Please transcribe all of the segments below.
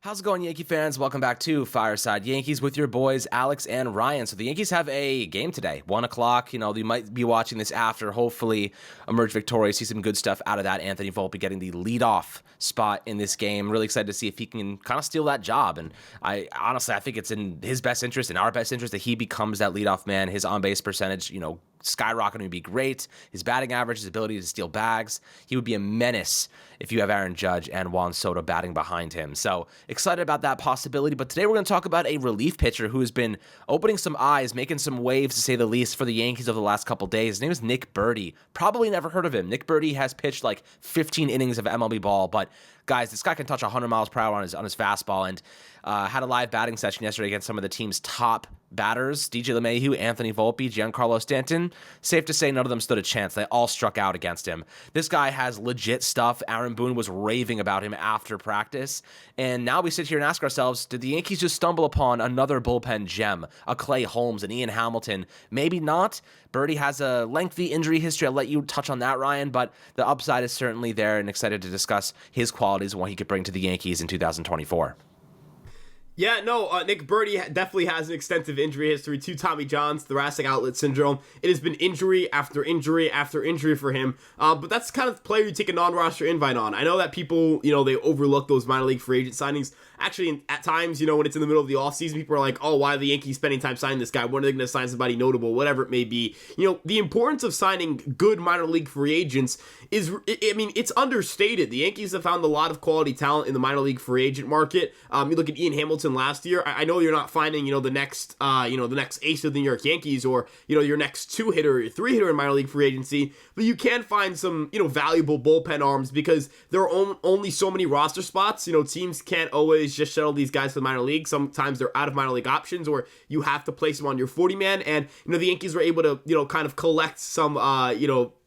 How's it going, Yankee fans? Welcome back to Fireside Yankees with your boys, Alex and Ryan. So the Yankees have a game today, 1 o'clock. You know, you might be watching this after. Hopefully emerge victorious, see some good stuff out of that. Anthony Volpe getting the leadoff spot in this game. Really excited to see if he can kind of steal that job. And I think it's in his best interest, in our best interest, that he becomes that leadoff man. His on-base percentage, skyrocketing would be great. His batting average, his ability to steal bags. He would be a menace if you have Aaron Judge and Juan Soto batting behind him. So excited about that possibility. But today we're going to talk about a relief pitcher who has been opening some eyes, making some waves, to say the least, for the Yankees over the last couple days. His name is Nick Burdi. Probably never heard of him. Nick Burdi has pitched like 15 innings of MLB ball, but guys, this guy can touch 100 miles per hour on his fastball, and had a live batting session yesterday against some of the team's top batters, DJ LeMahieu, Anthony Volpe, Giancarlo Stanton. Safe to say none of them stood a chance. They all struck out against him. This guy has legit stuff. Aaron Boone was raving about him after practice, and now we sit here and ask ourselves, did the Yankees just stumble upon another bullpen gem, a Clay Holmes, an Ian Hamilton? Maybe not. Burdi has a lengthy injury history. I'll let you touch on that, Ryan, but the upside is certainly there, and excited to discuss his qualities and what he could bring to the Yankees in 2024. Yeah, no, Nick Burdi definitely has an extensive injury history. 2 Tommy John's, thoracic outlet syndrome. It has been injury after injury after injury for him. But that's the kind of player you take a non-roster invite on. I know that people, they overlook those minor league free agent signings. Actually, at times, when it's in the middle of the offseason, people are like, oh, why are the Yankees spending time signing this guy? When are they going to sign somebody notable? Whatever it may be. The importance of signing good minor league free agents is, it's understated. The Yankees have found a lot of quality talent in the minor league free agent market. You look at Ian Hamilton last year. I know you're not finding, the next ace of the New York Yankees, or, your next 2-hitter or 3-hitter in minor league free agency, but you can find some, valuable bullpen arms, because there are only so many roster spots. Teams can't always just shuttle these guys to the minor league. Sometimes they're out of minor league options, or you have to place them on your 40-man, and, the Yankees were able to, kind of collect some,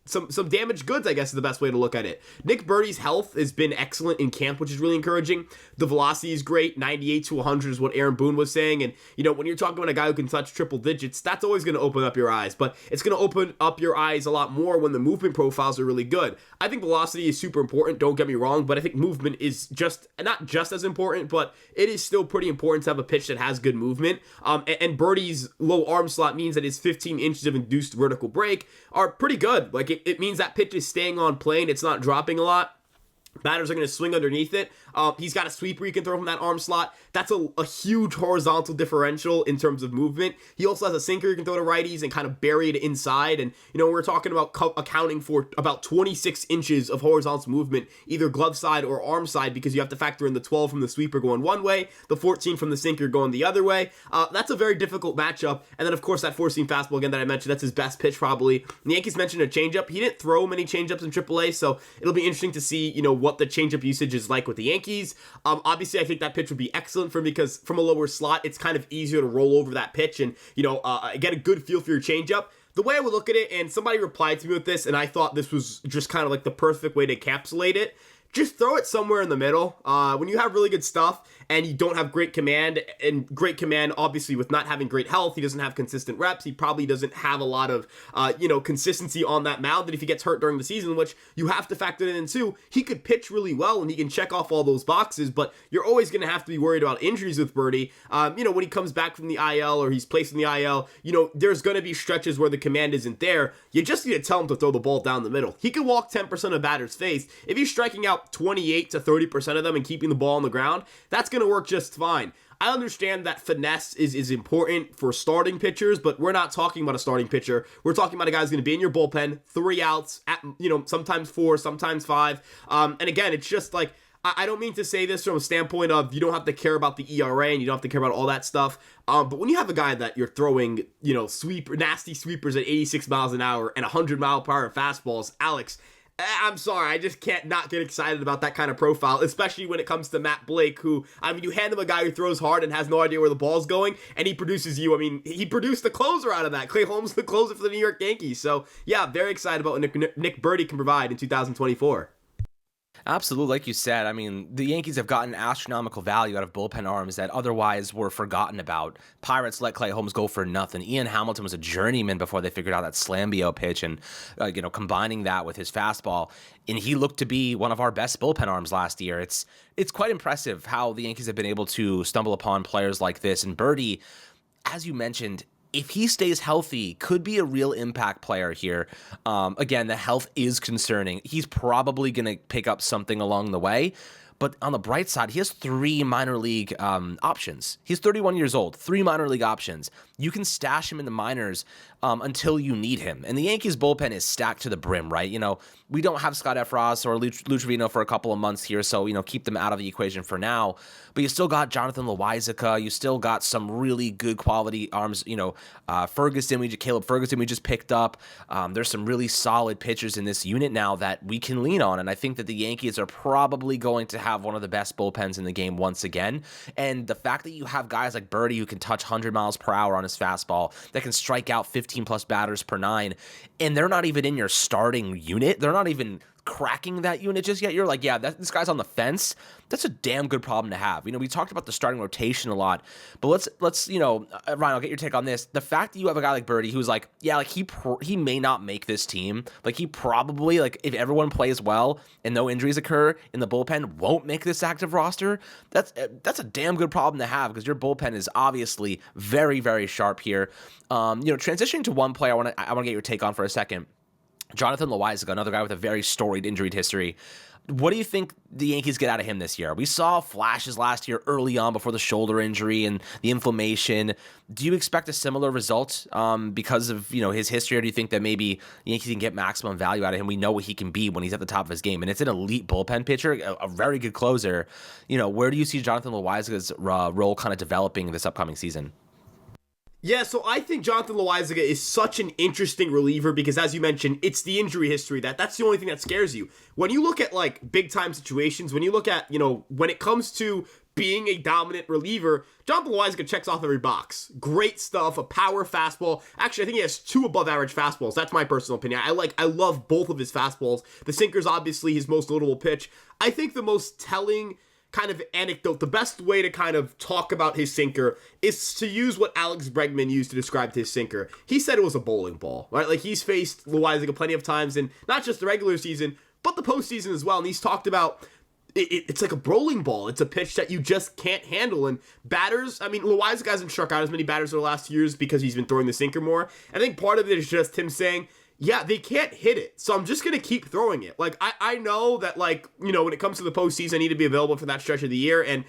some damaged goods, I guess is the best way to look at it. Nick Burdi's health has been excellent in camp, which is really encouraging. The velocity is great. 98 to 100 is what Aaron Boone was saying. And, when you're talking about a guy who can touch triple digits, that's always going to open up your eyes. But it's going to open up your eyes a lot more when the movement profiles are really good. I think velocity is super important, don't get me wrong, but I think movement is not just as important, but it is still pretty important to have a pitch that has good movement. And Burdi's low arm slot means that his 15 inches of induced vertical break are pretty good. Like, it means that pitch is staying on plane. It's not dropping a lot. Batters are going to swing underneath it. He's got a sweeper he can throw from that arm slot. That's a huge horizontal differential in terms of movement. He also has a sinker he can throw to righties and kind of bury it inside. And, we're talking about accounting for about 26 inches of horizontal movement, either glove side or arm side, because you have to factor in the 12 from the sweeper going one way, the 14 from the sinker going the other way. That's a very difficult matchup. And then, of course, that four-seam fastball, again, that I mentioned, that's his best pitch probably. The Yankees mentioned a changeup. He didn't throw many changeups in AAA, so it'll be interesting to see, what the changeup usage is like with the Yankees. Obviously, I think that pitch would be excellent for him, because from a lower slot, it's kind of easier to roll over that pitch and, get a good feel for your changeup. The way I would look at it, and somebody replied to me with this, and I thought this was just kind of like the perfect way to encapsulate it, just throw it somewhere in the middle. When you have really good stuff and you don't have great command, obviously with not having great health, he doesn't have consistent reps. He probably doesn't have a lot of, consistency on that mound. And if he gets hurt during the season, which you have to factor in too, he could pitch really well and he can check off all those boxes, but you're always going to have to be worried about injuries with Burdi. When he comes back from the IL or he's placed in the IL, there's going to be stretches where the command isn't there. You just need to tell him to throw the ball down the middle. He can walk 10% of batters' face. If he's striking out 28 to 30% of them and keeping the ball on the ground, that's going to work just fine. I understand that finesse is important for starting pitchers, but we're not talking about a starting pitcher. We're talking about a guy who's going to be in your bullpen, 3 outs, at sometimes 4, sometimes 5. And again, it's just like, I don't mean to say this from a standpoint of you don't have to care about the ERA and you don't have to care about all that stuff. But when you have a guy that you're throwing, nasty sweepers at 86 miles an hour and 100 mile per hour fastballs, Alex, I'm sorry, I just can't not get excited about that kind of profile, especially when it comes to Matt Blake, who, you hand him a guy who throws hard and has no idea where the ball's going, and he produces you. He produced the closer out of that. Clay Holmes, the closer for the New York Yankees. So, yeah, very excited about what Nick Burdi can provide in 2024. Absolutely. Like you said, I mean, the Yankees have gotten astronomical value out of bullpen arms that otherwise were forgotten about. Pirates let Clay Holmes go for nothing. Ian Hamilton was a journeyman before they figured out that Slambio pitch and, combining that with his fastball. And he looked to be one of our best bullpen arms last year. It's quite impressive how the Yankees have been able to stumble upon players like this. And Birdie, as you mentioned, if he stays healthy, could be a real impact player here. Again, the health is concerning. He's probably going to pick up something along the way. But on the bright side, he has 3 minor league options. He's 31 years old, 3 minor league options. You can stash him in the minors until you need him. And the Yankees bullpen is stacked to the brim, right? We don't have Scott Efros or Lou Trevino for a couple of months here, so, keep them out of the equation for now. But you still got Jonathan Loáisiga. You still got some really good quality arms. Caleb Ferguson we just picked up. There's some really solid pitchers in this unit now that we can lean on. And I think that the Yankees are probably going to have one of the best bullpens in the game once again. And the fact that you have guys like Birdie who can touch 100 miles per hour on his fastball, that can strike out 15 plus batters per 9, and they're not even in your starting unit. They're not even cracking that unit just yet. You're like, yeah, this guy's on the fence. That's a damn good problem to have. We talked about the starting rotation a lot, but let's Ryan, I'll get your take on this. The fact that you have a guy like Birdie who's like, yeah, like he may not make this team. Like he probably, like if everyone plays well and no injuries occur in the bullpen, won't make this active roster. That's a damn good problem to have because your bullpen is obviously very, very sharp here. Transitioning to one player I want to get your take on for a second. Jonathan Loáisiga, another guy with a very storied injury history. What do you think the Yankees get out of him this year? We saw flashes last year early on before the shoulder injury and the inflammation. Do you expect a similar result because of his history, or do you think that maybe the Yankees can get maximum value out of him? We know what he can be when he's at the top of his game, and it's an elite bullpen pitcher, a very good closer. Where do you see Jonathan Loáisiga's role kind of developing this upcoming season? Yeah, so I think Jonathan Loáisiga is such an interesting reliever because, as you mentioned, it's the injury history that's the only thing that scares you. When you look at, like, big-time situations, when you look at, when it comes to being a dominant reliever, Jonathan Loáisiga checks off every box. Great stuff, a power fastball. Actually, I think he has 2 above-average fastballs. That's my personal opinion. I love both of his fastballs. The sinker's obviously his most notable pitch. I think the most telling kind of anecdote, the best way to kind of talk about his sinker is to use what Alex Bregman used to describe his sinker. He said it was a bowling ball, right? Like he's faced Loáisiga plenty of times in not just the regular season, but the postseason as well. And he's talked about it's like a bowling ball. It's a pitch that you just can't handle. And batters, Loáisiga hasn't struck out as many batters in the last few years because he's been throwing the sinker more. I think part of it is just him saying, yeah, they can't hit it, so I'm just going to keep throwing it. Like, I know that, like, when it comes to the postseason, I need to be available for that stretch of the year, and,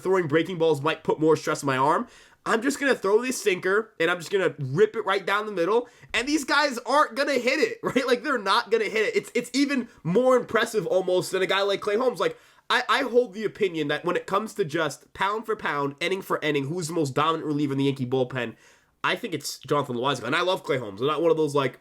throwing breaking balls might put more stress on my arm. I'm just going to throw this sinker, and I'm just going to rip it right down the middle, and these guys aren't going to hit it, right? Like, they're not going to hit it. It's even more impressive, almost, than a guy like Clay Holmes. Like, I hold the opinion that when it comes to just pound for pound, inning for inning, who's the most dominant reliever in the Yankee bullpen, I think it's Jonathan Loáisiga, and I love Clay Holmes. I'm not one of those, like,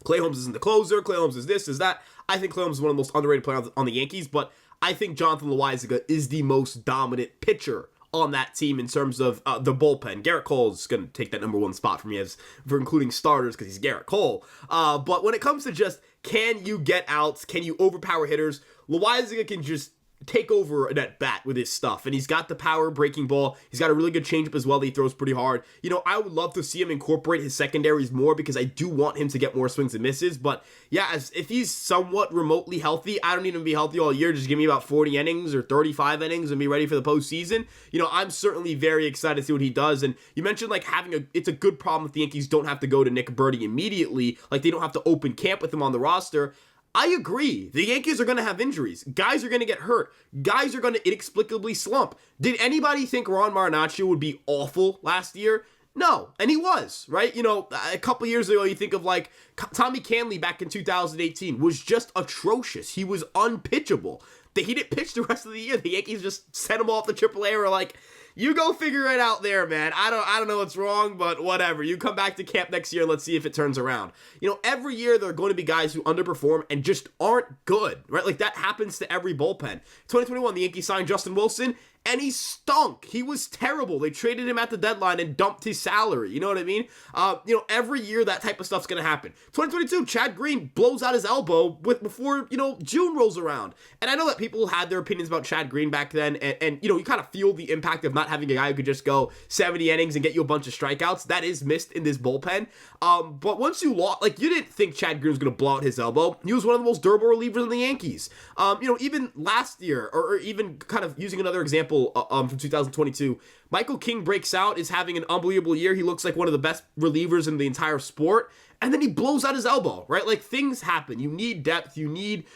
Clay Holmes isn't the closer, Clay Holmes is this, is that. I think Clay Holmes is one of the most underrated players on the Yankees, but I think Jonathan Loáisiga is the most dominant pitcher on that team in terms of the bullpen. Garrett Cole is going to take that number 1 spot for me for including starters because he's Garrett Cole. But when it comes to just can you get outs, can you overpower hitters, Loáisiga can just take over an at bat with his stuff, and he's got the power breaking ball. He's got a really good changeup as well that he throws pretty hard. I would love to see him incorporate his secondaries more because I do want him to get more swings and misses. But yeah, if he's somewhat remotely healthy, I don't need him to be healthy all year. Just give me about 40 innings or 35 innings and be ready for the postseason. I'm certainly very excited to see what he does. And you mentioned like it's a good problem if the Yankees don't have to go to Nick Birdie immediately, like they don't have to open camp with him on the roster. I agree. The Yankees are going to have injuries. Guys are going to get hurt. Guys are going to inexplicably slump. Did anybody think Ron Marinaccio would be awful last year? No, and he was, right? A couple years ago, you think of like Tommy Canley back in 2018 was just atrocious. He was unpitchable. He didn't pitch the rest of the year. The Yankees just sent him off the AAA. Were like, you go figure it out there, man. I don't know what's wrong, but whatever. You come back to camp next year and let's see if it turns around. Every year there are going to be guys who underperform and just aren't good, right? Like that happens to every bullpen. 2021, the Yankees signed Justin Wilson, and he stunk. He was terrible. They traded him at the deadline and dumped his salary. You know what I mean? Every year that type of stuff's going to happen. 2022, Chad Green blows out his elbow before, June rolls around. And I know that people had their opinions about Chad Green back then, and you kind of feel the impact of not having a guy who could just go 70 innings and get you a bunch of strikeouts. That is missed in this bullpen. But once you lost, you didn't think Chad Green was going to blow out his elbow. He was one of the most durable relievers in the Yankees. Even last year, or even kind of using another example from 2022, Michael King breaks out, is having an unbelievable year. He looks like one of the best relievers in the entire sport. And then he blows out his elbow, right? Things happen. You need depth. You need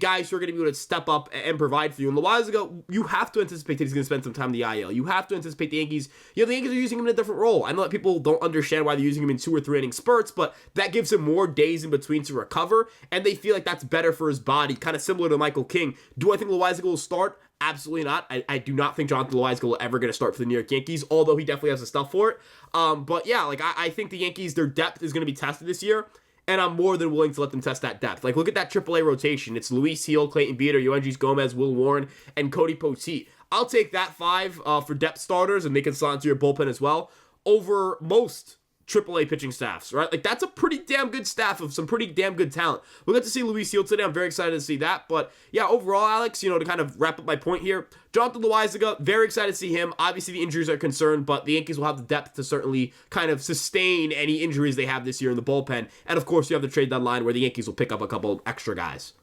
guys who are going to be able to step up and provide for you. And Loaisiga, you have to anticipate that he's going to spend some time in the IL. You have to anticipate the Yankees. The Yankees are using him in a different role. I know that people don't understand why they're using him in 2 or 3 inning spurts, but that gives him more days in between to recover, and they feel like that's better for his body, kind of similar to Michael King. Do I think Loaisiga will start? Absolutely not. I do not think Jonathan Loaisiga will ever going to start for the New York Yankees, although he definitely has the stuff for it. But yeah, I think the Yankees, their depth is going to be tested this year, and I'm more than willing to let them test that depth. Look at that AAA rotation. It's Luis Gil, Clayton Beeter, Yoendrys Gomez, Will Warren, and Cody Poteet. I'll take that 5 for depth starters, and they can slot into your bullpen as well, over most AAA pitching staffs, right? That's a pretty damn good staff of some pretty damn good talent. We'll get to see Luis Gil today. I'm very excited to see that. But yeah, overall, Alex, to kind of wrap up my point here, Jonathan Loaisiga, very excited to see him. Obviously, the injuries are concerned, but the Yankees will have the depth to certainly kind of sustain any injuries they have this year in the bullpen. And of course, you have the trade deadline where the Yankees will pick up a couple extra guys.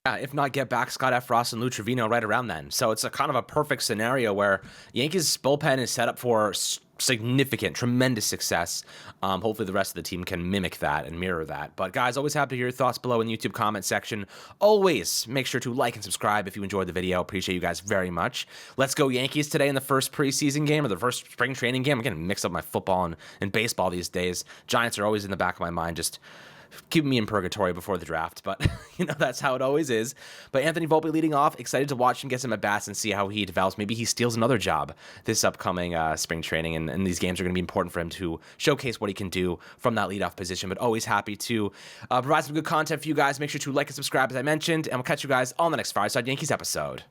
Yeah, if not, get back Scott Effross and Lou Trevino right around then. So it's a kind of a perfect scenario where Yankees bullpen is set up for significant, tremendous success. Hopefully the rest of the team can mimic that and mirror that. But guys, always happy to hear your thoughts below in the YouTube comment section. Always make sure to like and subscribe if you enjoyed the video. Appreciate you guys very much. Let's go Yankees today in the first preseason game, or the first spring training game. I'm getting mixed up my football and baseball these days. Giants are always in the back of my mind, just keeping me in purgatory before the draft, but that's how it always is. But Anthony Volpe leading off, excited to watch him get some at bats and see how he develops. Maybe he steals another job this upcoming spring training, and these games are going to be important for him to showcase what he can do from that leadoff position. But always happy to provide some good content for you guys. Make sure to like and subscribe, as I mentioned, and we'll catch you guys on the next Fireside Yankees episode.